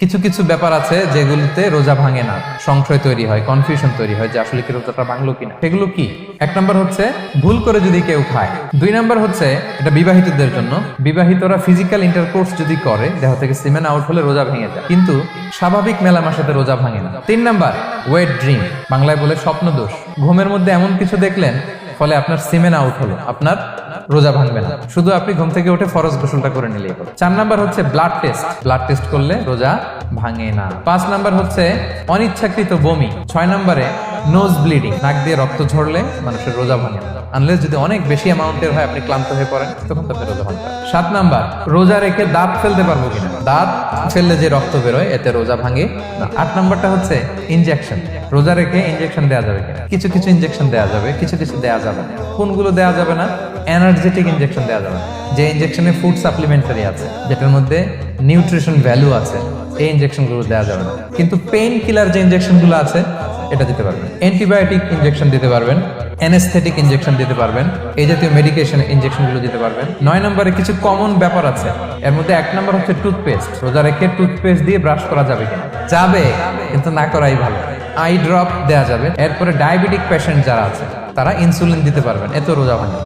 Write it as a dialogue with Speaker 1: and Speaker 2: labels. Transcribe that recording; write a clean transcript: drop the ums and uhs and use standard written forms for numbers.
Speaker 1: কিছু কিছু ব্যাপার আছে যেগুলিতে রোজা ভাঙে না, সংশয় তৈরি হয়, কনফিউশন তৈরি হয় যে আসলে কি রোজাটা ভাঙলো কিনা। সেগুলো কি? এক নম্বর হচ্ছে ভুল করে যদি কেউ খায়। দুই নম্বর হচ্ছে এটা বিবাহিতদের জন্য, বিবাহিতরা ফিজিক্যাল ইন্টারকোর্স যদি করে দেহ থেকে সিমেন আউট হলে রোজা ভেঙে যায়, কিন্তু স্বাভাবিক মেলামেশাতে রোজা ভাঙে না। তিন নম্বর ওয়েট ড্রিম, বাংলায় বলে স্বপ্ন দোষ। ঘুমের মধ্যে এমন কিছু দেখলেন ফলে আপনার সিমেন আউট হলো, আপনার রোজা ভাঙবে না, শুধু আপনি ঘুম থেকে উঠে ফরজ গোসলটা করে নিলেই হলো। চার নাম্বার হচ্ছে ব্লাড টেস্ট, ব্লাড টেস্ট করলে রোজা ভাঙে না। পাঁচ নাম্বার হচ্ছে অনিচ্ছাকৃত বমি। ছয় নাম্বারে নোজ ব্লিডিং, নাক দিয়ে রক্ত ঝরলে মানুষের রোজা ভাঙে না, আনলেস যদি অনেক বেশি অ্যামাউন্টের হয়, আপনি ক্লান্ত হয়ে পড়েন, তখন তো রোজা ভাঙতে হয়। সাত নাম্বার রোজা রেখে দাঁত ফেলতে পারবো কিনা, দাঁত ফেললে যে রক্ত বেরোয় এতে রোজা ভাঙে না। আট নাম্বারটা হচ্ছে ইনজেকশন, রোজা রেখে ইনজেকশন দেওয়া যাবে কিনা। কিছু কিছু ইনজেকশন দেওয়া যাবে, কিছু কিছু দেওয়া যাবে না। কোনগুলো দেওয়া যাবে না? এনার্জেটিক ইনজেকশন দেওয়া যাবে না, যে ইনজেকশনে ফুড সাপ্লিমেন্টারি আছে, যেটার মধ্যে নিউট্রিশন ভ্যালু আছে, এই ইনজেকশন গুলো দেওয়া যাবে না। কিন্তু পেইন কিলার যে ইনজেকশন গুলো আছে এটা দিতে পারবেন। অ্যান্টিবায়োটিক ইনজেকশন দিতে পারবেন, অ্যানেস্থেটিক ইনজেকশন দিতে পারবেন, এই জাতীয় মেডিকেশন ইনজেকশন গুলো দিতে পারবেন। নয় নম্বরে কিছু কমন ব্যাপার আছে, এর মধ্যে এক নম্বর হচ্ছে টুথপেস্ট। রোজা রেখে টুথপেস্ট দিয়ে ব্রাশ করা যাবে কিনা? যাবে, কিন্তু না করাই ভালো। আই ড্রপ দেওয়া যাবে। এরপরে ডায়াবেটিক পেশেন্ট যারা আছে তারা ইনসুলিন দিতে পারবেন, এত রোজা ভাঙে।